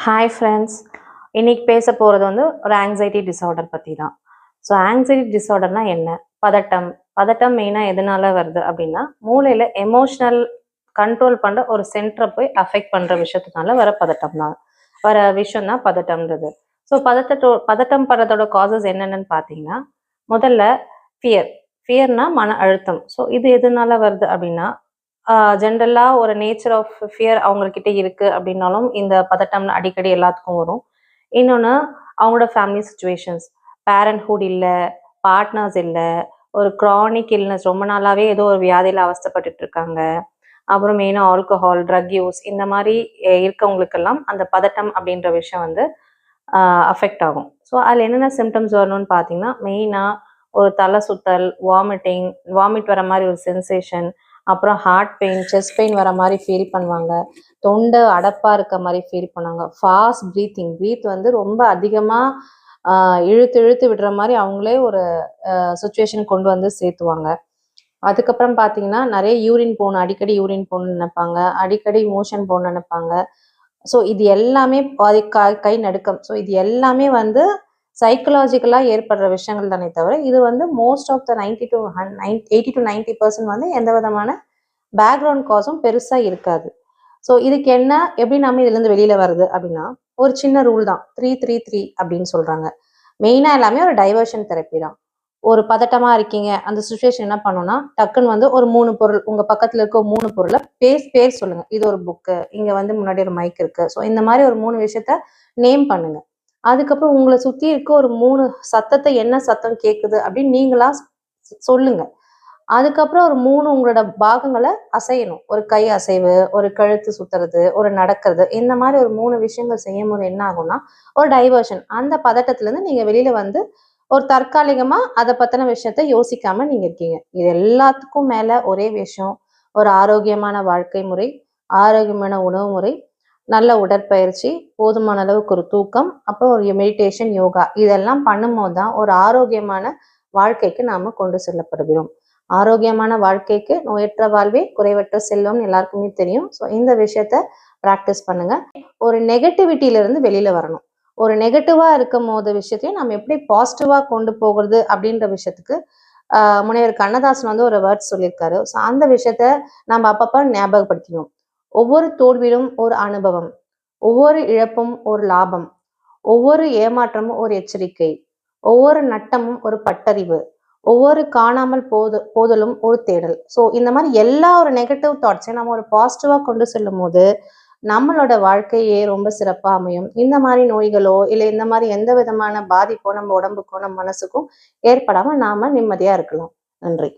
Hi friends, இன்னைக்கு பேச போகிறது வந்து ஒரு ஆங்ஸைட்டி டிஸார்டர் பற்றி தான். ஸோ ஆங்ஸைட்டி டிஸார்டர்னால் என்ன? பதட்டம். பதட்டம் மெயினாக எதனால வருது அப்படின்னா, மூளையில் எமோஷ்னல் கண்ட்ரோல் பண்ணுற ஒரு சென்டரை போய் அஃபெக்ட் பண்ணுற விஷயத்தினால வர பதட்டம் தான், வர விஷயம் தான் பதட்டம்ன்றது. ஸோ பதட்டம் படுறதோட காசஸ் என்னென்னு பார்த்தீங்கன்னா, முதல்ல ஃபியர். ஃபியர்னா மன அழுத்தம். ஸோ இது எதனால வருது அப்படின்னா, ஜென்ரலாக ஒரு நேச்சர் ஆஃப் ஃபியர் அவங்கக்கிட்ட இருக்குது அப்படின்னாலும் இந்த பதட்டம் அடிக்கடி எல்லாத்துக்கும் வரும். இன்னொன்று, அவங்களோட ஃபேமிலி சுச்சுவேஷன்ஸ், பேரண்ட்ஹுட் இல்லை, பார்ட்னர்ஸ் இல்லை, ஒரு க்ரானிக் இல்னஸ், ரொம்ப நாளாகவே ஏதோ ஒரு வியாதியில் அவஸ்தைப்பட்டுட்டு இருக்காங்க, அப்புறம் மெயினாக ஆல்கஹால், ட்ரக் யூஸ், இந்த மாதிரி இருக்கவங்களுக்கெல்லாம் அந்த பதட்டம் அப்படின்ற விஷயம் வந்து அஃபெக்ட் ஆகும். ஸோ அதில் என்னென்ன சிம்டம்ஸ் வரணும்னு பார்த்தீங்கன்னா, மெயினாக ஒரு தலை சுத்தல், வாமிட் வர மாதிரி ஒரு சென்சேஷன், அப்புறம் ஹார்ட் பெயின், செஸ்ட் பெயின் வர மாதிரி ஃபீல் பண்ணுவாங்க, தொண்டை அடப்பாக இருக்க மாதிரி ஃபீல் பண்ணுவாங்க, ஃபாஸ்ட் ப்ரீத் வந்து ரொம்ப அதிகமாக இழுத்து இழுத்து விடுற மாதிரி அவங்களே ஒரு சுச்சுவேஷன் கொண்டு வந்து சேர்த்துவாங்க. அதுக்கப்புறம் பார்த்தீங்கன்னா, நிறைய அடிக்கடி யூரின் போகணும்னு நினைப்பாங்க, அடிக்கடி மோஷன் போகணும்னு நினைப்பாங்க. ஸோ இது எல்லாமே கை நடுக்கம். ஸோ இது எல்லாமே வந்து சைக்கலாஜிக்கலாக ஏற்படுற விஷயங்கள் தானே தவிர, இது வந்து மோஸ்ட் ஆஃப் த 80 to 90% வந்து எந்த விதமான பேக்ரவுண்ட் காசும் பெருசாக இருக்காது. ஸோ இதுக்கு என்ன, எப்படி நம்ம இதுலேருந்து வெளியில் வருது அப்படின்னா, ஒரு சின்ன ரூல் தான், 3-3-3 அப்படின்னு சொல்கிறாங்க. மெயினாக எல்லாமே ஒரு டைவர்ஷன் தெரப்பி தான். ஒரு பதட்டமாக இருக்கீங்க, அந்த சுச்சுவேஷன் என்ன பண்ணோன்னா, டக்குன்னு வந்து ஒரு 3 பொருள், உங்கள் பக்கத்தில் இருக்க 3 பொருளை பேர் சொல்லுங்கள். இது ஒரு புக்கு, இங்கே வந்து முன்னாடி ஒரு மைக் இருக்குது. ஸோ இந்த மாதிரி ஒரு 3 விஷயத்த நேம் பண்ணுங்க. அதுக்கப்புறம் உங்களை சுற்றி இருக்க ஒரு 3 சத்தத்தை, என்ன சத்தம் கேட்குது அப்படின்னு நீங்களா சொல்லுங்க. அதுக்கப்புறம் ஒரு 3 உங்களோட பாகங்களை அசையணும். ஒரு கை அசைவு, ஒரு கழுத்து சுத்துறது, ஒரு நடக்கிறது, இந்த மாதிரி ஒரு 3 விஷயங்கள் செய்யும் போது என்ன ஆகும்னா, ஒரு டைவர்ஷன். அந்த பதட்டத்திலேருந்து நீங்கள் வெளியில வந்து ஒரு தற்காலிகமா அதை பத்தின விஷயத்த யோசிக்காம நீங்க இருக்கீங்க. இது எல்லாத்துக்கும் மேல ஒரே விஷயம், ஒரு ஆரோக்கியமான வாழ்க்கை முறை, ஆரோக்கியமான உணவு முறை, நல்ல உடற்பயிற்சி, போதுமான அளவுக்கு ஒரு தூக்கம், அப்புறம் ஒரு மெடிடேஷன், யோகா, இதெல்லாம் பண்ணும்போது தான் ஒரு ஆரோக்கியமான வாழ்க்கைக்கு நாம கொண்டு செல்லப்படுகிறோம். ஆரோக்கியமான வாழ்க்கைக்கு நோயற்ற வாழ்வே குறைவற்ற செல்வம்னு எல்லாருக்குமே தெரியும். ஸோ இந்த விஷயத்த ப்ராக்டிஸ் பண்ணுங்க. ஒரு நெகட்டிவிட்டியிலிருந்து வெளியில வரணும். ஒரு நெகட்டிவா இருக்கும் போது விஷயத்தையும் நம்ம எப்படி பாசிட்டிவா கொண்டு போகிறது அப்படின்ற விஷயத்துக்கு முனைவர் கண்ணதாசன் வந்து ஒரு வேர்ட்ஸ் சொல்லியிருக்காரு. ஸோ அந்த விஷயத்த நம்ம அப்பப்போ ஞாபகப்படுத்திக்கணும். ஒவ்வொரு தோல்வியும் ஒரு அனுபவம், ஒவ்வொரு இழப்பும் ஒரு லாபம், ஒவ்வொரு ஏமாற்றமும் ஒரு எச்சரிக்கை, ஒவ்வொரு நட்டமும் ஒரு பட்டறிவு, ஒவ்வொரு காணாமல் போதலும் ஒரு தேடல். ஸோ இந்த மாதிரி எல்லா ஒரு நெகட்டிவ் தாட்ஸையும் நம்ம ஒரு பாசிட்டிவா கொண்டு செல்லும் போது நம்மளோட வாழ்க்கையே ரொம்ப சிறப்பா அமையும். இந்த மாதிரி நோய்களோ இல்லை இந்த மாதிரி எந்த விதமான பாதிப்போ நம்ம உடம்புக்கோ நம்ம மனசுக்கும் ஏற்படாம நாம நிம்மதியா இருக்கலாம். நன்றி.